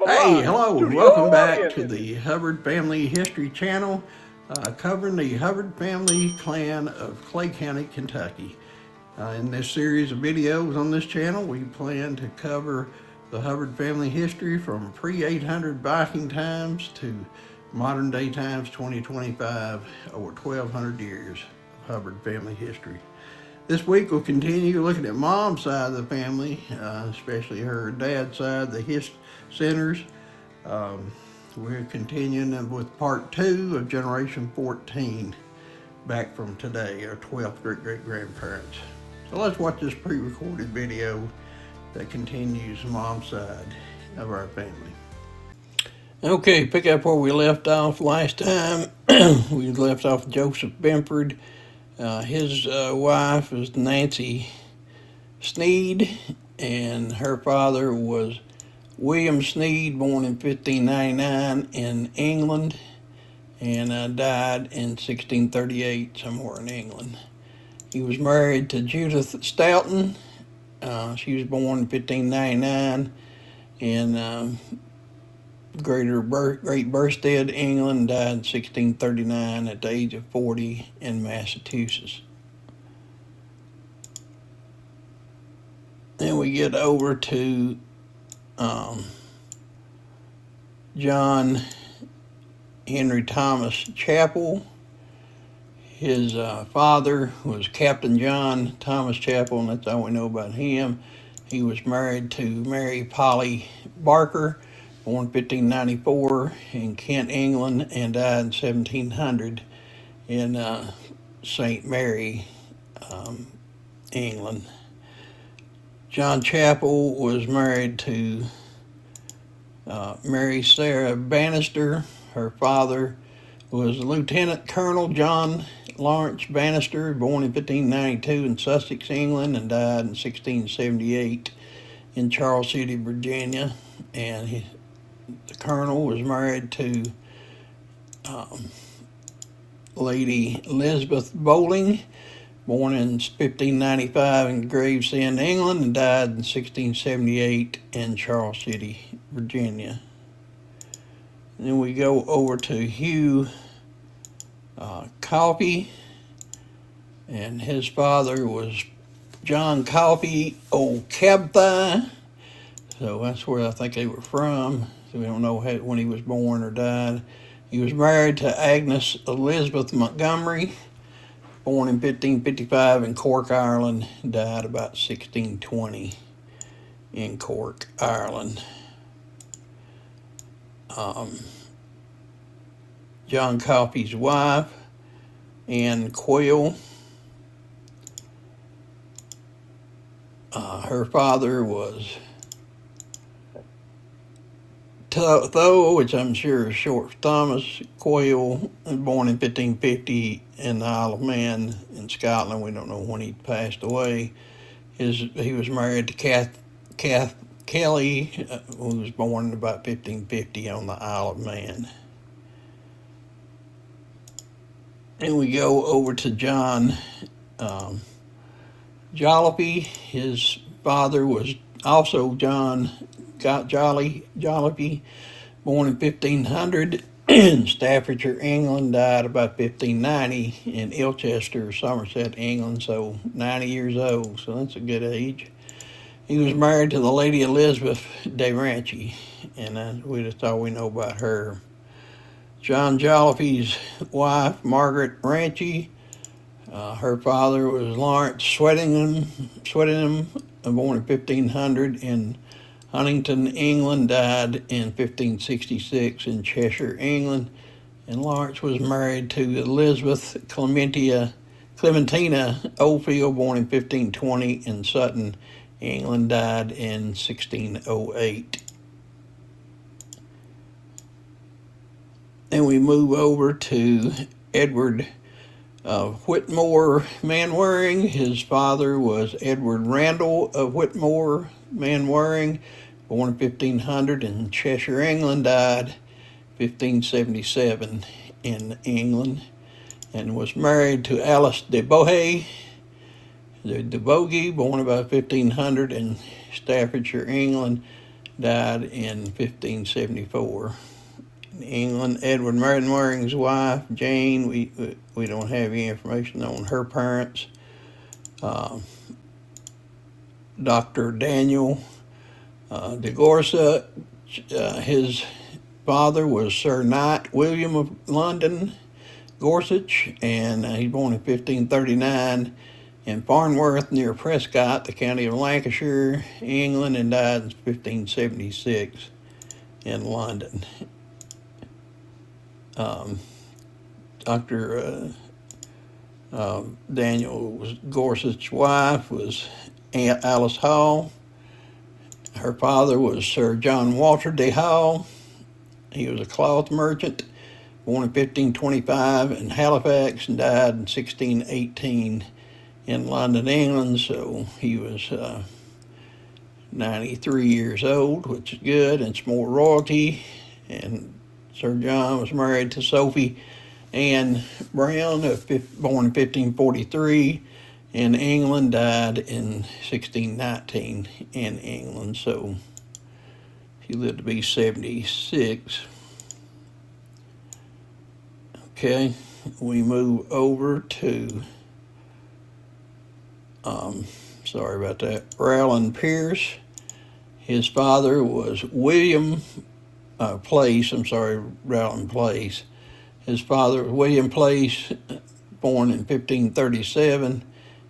of a Hey, live hello, and studio welcome back audience. to the Hubbard Family History Channel, covering the Hubbard family clan of Clay County, Kentucky. In this series of videos on this channel, we plan to cover the Hubbard family history from pre-800 Viking times to modern day times 2025, over 1,200 years of Hubbard family history. This week we'll continue looking at Mom's side of the family, especially her dad's side, the Hubbard-Senters. We're continuing with part 2 of Generation 14, back from today, our 12th great-great-grandparents. So let's watch this pre-recorded video that continues Mom's side of our family. Okay, pick up where we left off last time. We left off with Joseph Benford. His wife is Nancy Sneed, and her father was William Sneed, born in 1599 in England, and died in 1638 somewhere in England. He was married to Judith Stoughton. She was born in 1599 in Great Burstead, England, died in 1639 at the age of 40 in Massachusetts. Then we get over to John Henry Thomas Chapel. His father was Captain John Thomas Chapel, and that's all we know about him. He was married to Mary Polly Barker, born 1594 in Kent, England, and died in 1700 in St. Mary, England. John Chapel was married to Mary Sarah Bannister. Her father was Lieutenant Colonel John Lawrence Bannister, born in 1592 in Sussex, England, and died in 1678 in Charles City, Virginia. And the colonel was married to Lady Elizabeth Bowling, born in 1595 in Gravesend, England, and died in 1678 in Charles City, Virginia. And then we go over to Hugh Coffey, and his father was John Coffey O'Cabthie. So that's where I think they were from. So we don't know when he was born or died. He was married to Agnes Elizabeth Montgomery, born in 1555 in Cork, Ireland, died about 1620 in Cork, Ireland. John Coffey's wife, Anne Quayle. Her father was Though, which I'm sure is short for Thomas Quayle, born in 1550 in the Isle of Man in Scotland. We don't know when he passed away. He was married to Kath Kelly, who was born in about 1550 on the Isle of Man. And we go over to John Jolliffe. His father was also John Jolliffe, born in 1500 in Staffordshire, England, died about 1590 in Ilchester, Somerset, England, so 90 years old, so that's a good age. He was married to the Lady Elizabeth de Ranchi, and that's all we know about her. John Jolliffe's wife, Margaret Ranchi, her father was Lawrence Sweatingham, born in 1500 in Huntington, England, died in 1566 in Cheshire, England. And Lawrence was married to Elizabeth Clementina Oldfield, born in 1520 in Sutton, England, died in 1608. Then we move over to Edward Whitmore Manwaring. His father was Edward Randall of Whitmore Manwaring, born in 1500 in Cheshire, England, died 1577 in England, and was married to Alice de Bohey, born about 1500 in Staffordshire, England, died in 1574. In England, Edward Mainwaring's wife, Jane, we don't have any information on her parents. Dr. Daniel de Gorsa, his father was Sir Knight William of London Gorsuch, and he's born in 1539 in Farnworth near Prescott, the county of Lancashire, England, and died in 1576 in London. Dr. Daniel Gorsuch's wife was Aunt Alice Hall. Her father was Sir John Walter de Hall. He was a cloth merchant, born in 1525 in Halifax and died in 1618 in London, England. So he was 93 years old, which is good, and it's more royalty. And Sir John was married to Sophie Anne Brown, born in 1543 in England, died in 1619 in England. So he lived to be 76. Okay, we move over to, sorry about that, Rowland Pierce. His father was William Rowland Place. His father was William Place, born in 1537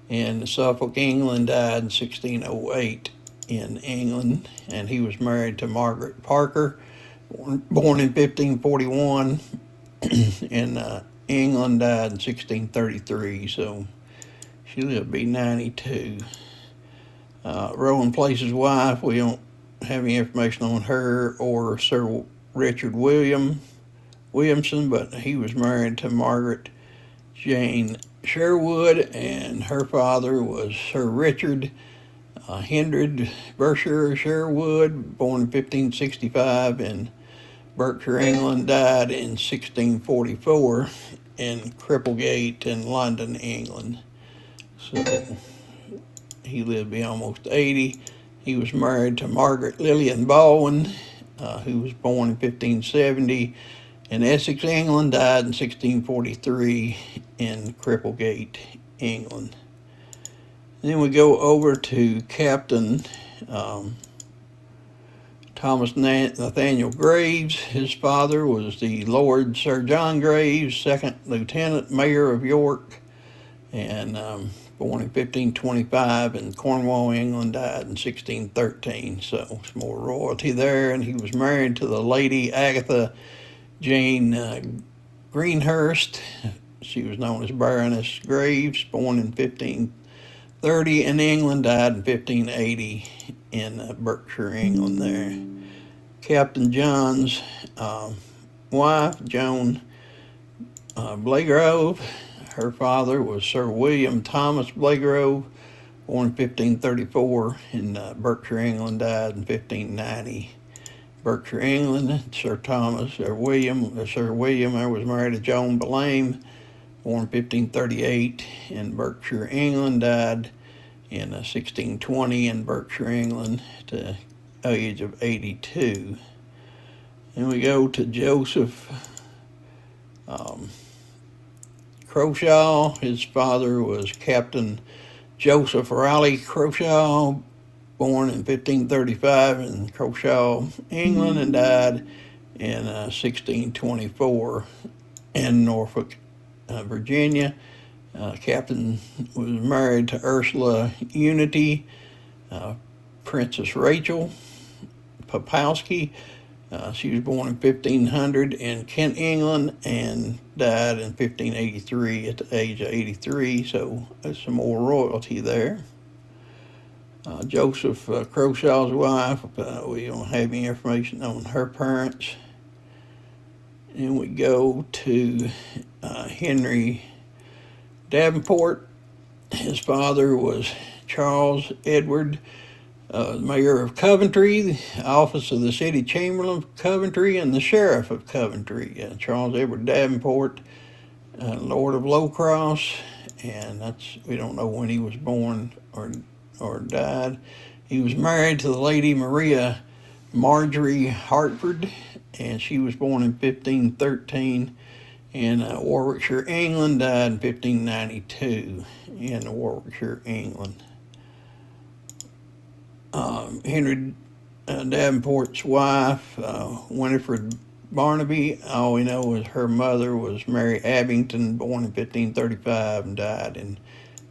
in Suffolk, England, died in 1608 in England, and he was married to Margaret Parker, born in 1541 in England, died in 1633, so she lived to be 92. Rowland Place's wife, we don't have any information on her or Sir Richard Williamson, but he was married to Margaret Jane Sherwood, and her father was Sir Richard Hendred Berkshire Sherwood, born in 1565 in Berkshire, England, died in 1644 in Cripplegate in London, England. So he lived to be almost 80. He was married to Margaret Lillian Baldwin, who was born in 1570 in Essex, England, died in 1643 in Cripplegate, England. Then we go over to Captain Thomas Nathaniel Graves. His father was the Lord Sir John Graves, 2nd Lieutenant Mayor of York, and born in 1525 in Cornwall, England, died in 1613. So it's more royalty there. And he was married to the Lady Agatha Jane Greenhurst. She was known as Baroness Graves, born in 1530 in England, died in 1580 in Berkshire, England there. Captain John's wife, Joan Blagrove. Her father was Sir William Thomas Blagrove, born in 1534 in Berkshire, England, died in 1590. Berkshire, England, Sir William was married to Joan Belame, born in 1538 in Berkshire, England, died in 1620 in Berkshire, England, to the age of 82. And we go to Joseph Croshaw. His father was Captain Joseph Raleigh Croshaw, born in 1535 in Croshaw, England, and died in 1624 in Norfolk, Virginia. Captain was married to Ursula Unity, Princess Rachel Popowski. She was born in 1500 in Kent, England, and died in 1583 at the age of 83, so there's some more royalty there. Joseph Croshaw's wife, we don't have any information on her parents. And we go to Henry Davenport. His father was Charles Edward, Mayor of Coventry, the office of the City Chamberlain of Coventry, and the Sheriff of Coventry. Charles Edward Davenport, Lord of Lowcross, and we don't know when he was born or died. He was married to the Lady Maria Marjorie Hartford, and she was born in 1513 in Warwickshire, England, died in 1592 in Warwickshire, England. Henry Davenport's wife, Winifred Barnaby, all we know is her mother was Mary Abington, born in 1535 and died in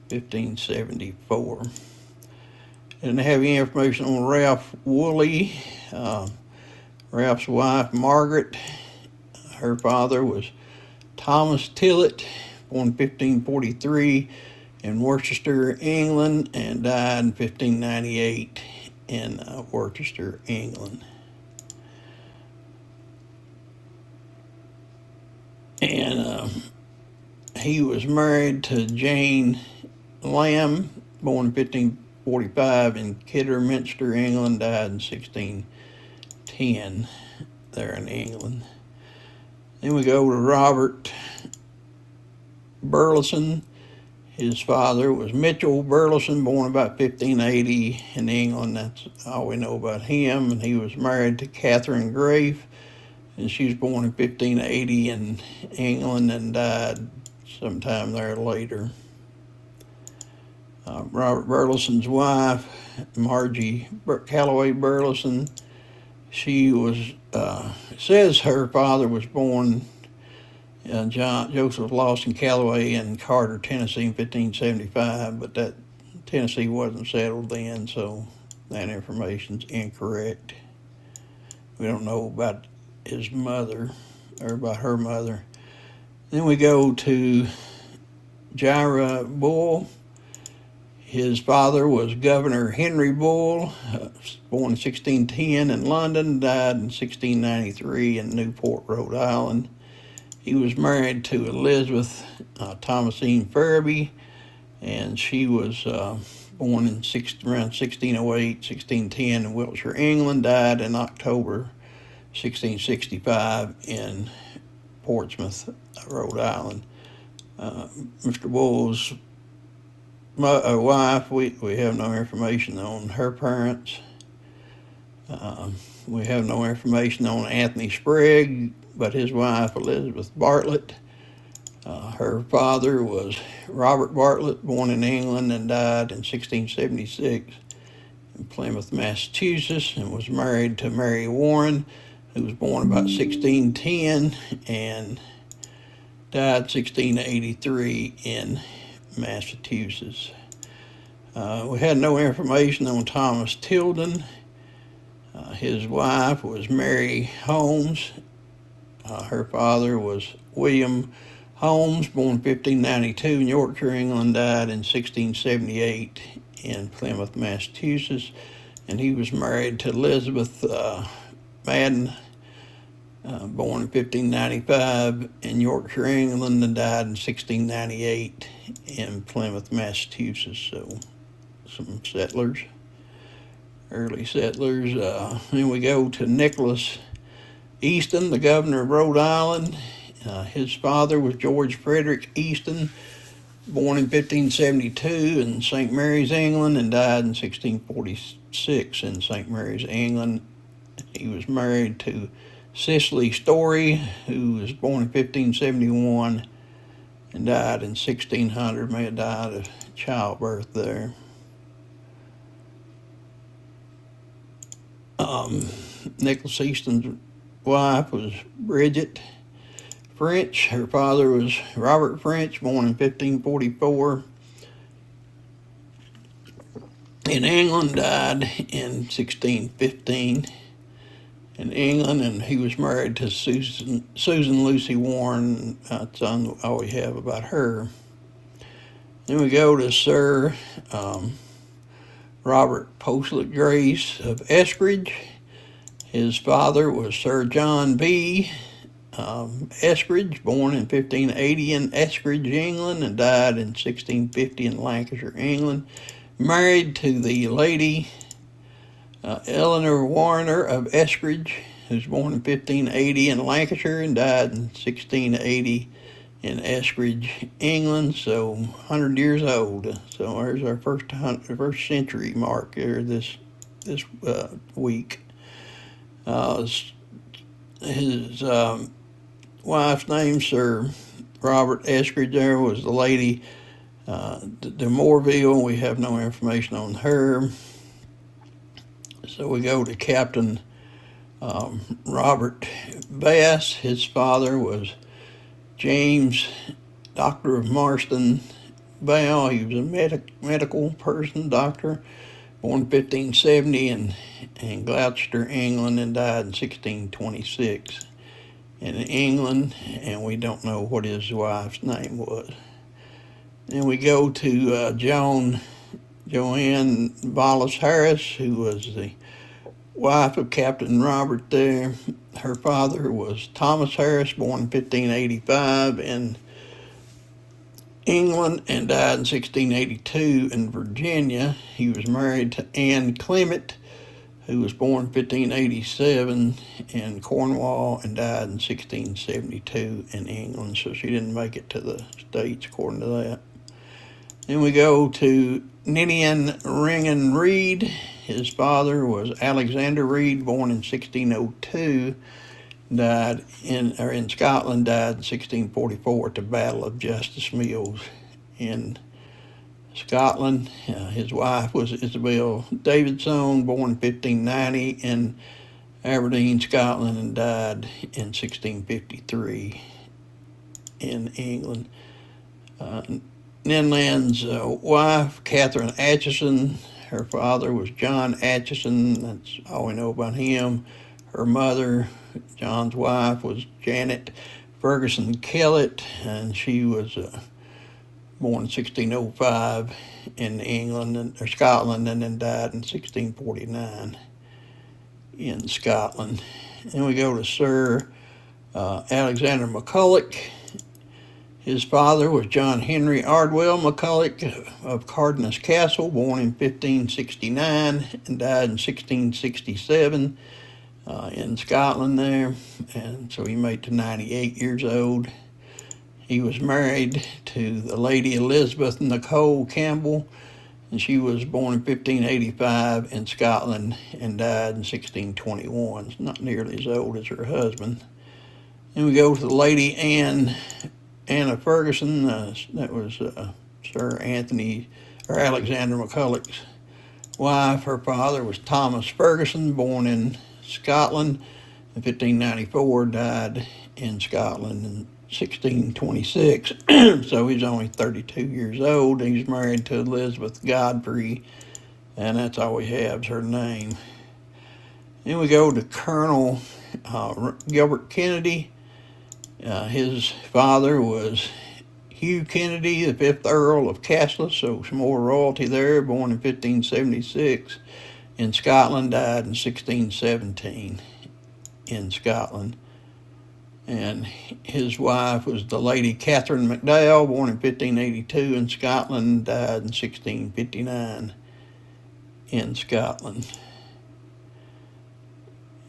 1574. Didn't have any information on Ralph Woolley. Ralph's wife, Margaret, her father was Thomas Tillett, born 1543 in Worcester, England, and died in 1598 in Worcester, England. And he was married to Jane Lamb, born in 1545 in Kidderminster, England, died in 1610 there in England. Then we go to Robert Burleson. His father was Mitchell Burleson, born about 1580 in England. That's all we know about him. And he was married to Catherine Grafe, and she was born in 1580 in England and died sometime there later. Robert Burleson's wife, Margie Calloway Burleson, she was, says her father was born Joseph Lawson Calloway in Carter, Tennessee in 1575, but that Tennessee wasn't settled then, so that information's incorrect. We don't know about his mother or about her mother. Then we go to Jira Bull. His father was Governor Henry Bull, born in 1610 in London, died in 1693 in Newport, Rhode Island. He was married to Elizabeth Thomasine Farraby, and she was born in around 1608, 1610 in Wiltshire, England, died in October 1665 in Portsmouth, Rhode Island. Mr. Bull's wife, we have no information on her parents. We have no information on Anthony Sprague, but his wife, Elizabeth Bartlett. Her father was Robert Bartlett, born in England and died in 1676 in Plymouth, Massachusetts, and was married to Mary Warren, who was born about 1610 and died 1683 in Massachusetts. We had no information on Thomas Tilden. His wife was Mary Holmes. Her father was William Holmes, born 1592 in Yorkshire, England, died in 1678 in Plymouth, Massachusetts, and he was married to Elizabeth Madden, born in 1595 in Yorkshire, England, and died in 1698 in Plymouth, Massachusetts. So some settlers, early settlers. Then we go to Nicholas Easton, the governor of Rhode Island. His father was George Frederick Easton, born in 1572 in St. Mary's, England, and died in 1646 in St. Mary's, England. He was married to Cicely Story, who was born in 1571 and died in 1600. May have died of childbirth there. Nicholas Easton's wife was Bridget French. Her father was Robert French, born in 1544 in England, died in 1615 in England, and he was married to Susan Lucy Warren. That's all we have about her. Then we go to Sir Robert Postlet Grace of Eskridge. His father was Sir John B. Eskridge, born in 1580 in Eskridge, England, and died in 1650 in Lancashire, England. Married to the lady Eleanor Warner of Eskridge, who was born in 1580 in Lancashire and died in 1680 in Eskridge, England. So 100 years old. So there's our first century mark here this week. His wife's name, Sir Robert Eskridge, there was the lady de Morville. We have no information on her. So we go to Captain Robert Bass. His father was James, Doctor of Marston Bell. He was a medical person, doctor, born 1570 in Gloucester, England, and died in 1626 in England, and we don't know what his wife's name was. Then we go to Joanne Wallace Harris, who was the wife of Captain Robert there. Her father was Thomas Harris, born in 1585 in England and died in 1682 in Virginia. He was married to Anne Clement, who was born in 1587 in Cornwall and died in 1672 in England, so she didn't make it to the States according to that. Then we go to Ninian Ringan Reed. His father was Alexander Reed, born in 1602, died in Scotland, died in 1644 at the Battle of Justice Mills in Scotland. His wife was Isabel Davidson, born in 1590 in Aberdeen, Scotland, and died in 1653 in England. Ninland's wife, Catherine Atchison. Her father was John Atchison. That's all we know about him. Her mother, John's wife, was Janet Ferguson Kellett, and she was born in 1605 in England or Scotland, and then died in 1649 in Scotland. Then we go to Sir Alexander McCulloch. His father was John Henry Ardwell McCulloch of Cardenas Castle, born in 1569 and died in 1667 in Scotland there, and so he made to 98 years old. He was married to the Lady Elizabeth Nicole Campbell, and she was born in 1585 in Scotland and died in 1621. It's not nearly as old as her husband. Then we go to the Lady Anna Ferguson. That was Sir Alexander McCulloch's wife. Her father was Thomas Ferguson, born in Scotland in 1594, died in Scotland in 1626. So he's only 32 years old. He's married to Elizabeth Godfrey, and that's all we have is her name. Then we go to Colonel Gilbert Kennedy. His father was Hugh Kennedy, the 5th Earl of Castles, so some more royalty there, born in 1576 in Scotland, died in 1617 in Scotland. And his wife was the Lady Catherine McDowell, born in 1582 in Scotland, died in 1659 in Scotland.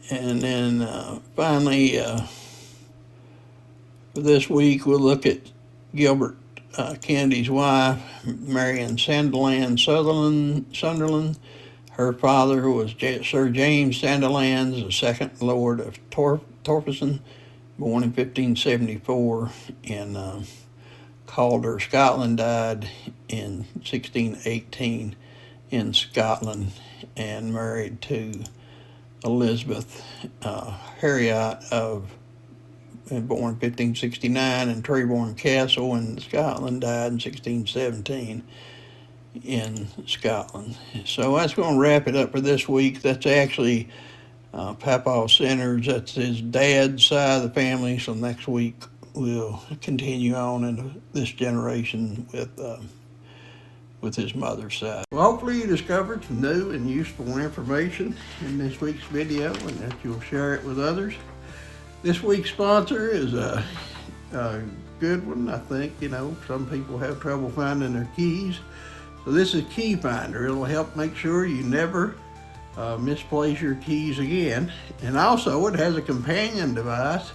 And then finally, for this week, we'll look at Gilbert Kennedy's wife, Marion Sunderland. Her father was Sir James Sunderland, the 2nd Lord of Torfason, born in 1574 in Calder, Scotland, died in 1618 in Scotland, and married to Elizabeth Harriot born 1569 in Treborn Castle in Scotland, died in 1617 in Scotland. So that's going to wrap it up for this week. That's actually Hubbard-Senters. That's his dad's side of the family. So next week we'll continue on into this generation with his mother's side. Well, hopefully you discovered some new and useful information in this week's video, and that you'll share it with others. This week's sponsor is a good one. I think, some people have trouble finding their keys. So this is Key Finder. It'll help make sure you never misplace your keys again. And also it has a companion device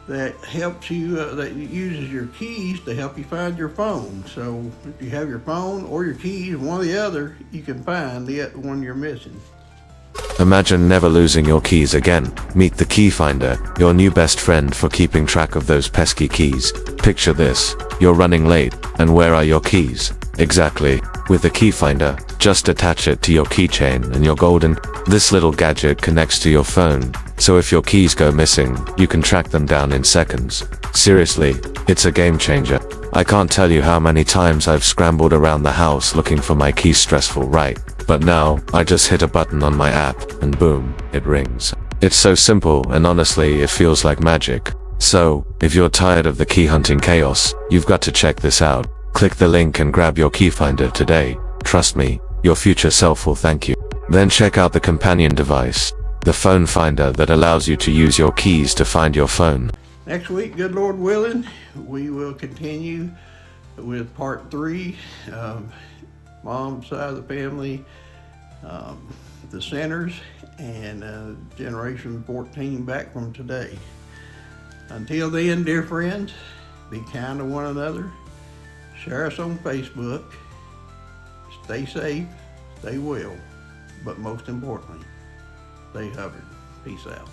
that helps you, that uses your keys to help you find your phone. So if you have your phone or your keys, one or the other, you can find the one you're missing. Imagine never losing your keys again. Meet the key finder, your new best friend for keeping track of those pesky keys. Picture this, you're running late, and where are your keys? Exactly. With the key finder, just attach it to your keychain and you're golden. This little gadget connects to your phone, so if your keys go missing, you can track them down in seconds. Seriously, it's a game changer. I can't tell you how many times I've scrambled around the house looking for my keys. Stressful, right? But now, I just hit a button on my app, and boom, it rings. It's so simple, and honestly, it feels like magic. So, if you're tired of the key hunting chaos, you've got to check this out. Click the link and grab your key finder today. Trust me, your future self will thank you. Then check out the companion device, the phone finder that allows you to use your keys to find your phone. Next week, good Lord willing, we will continue with part 3, mom's side of the family, the Centers, and Generation 14 back from today. Until then, dear friends, be kind to one another, share us on Facebook, stay safe, stay well, but most importantly, stay Hubbard. Peace out.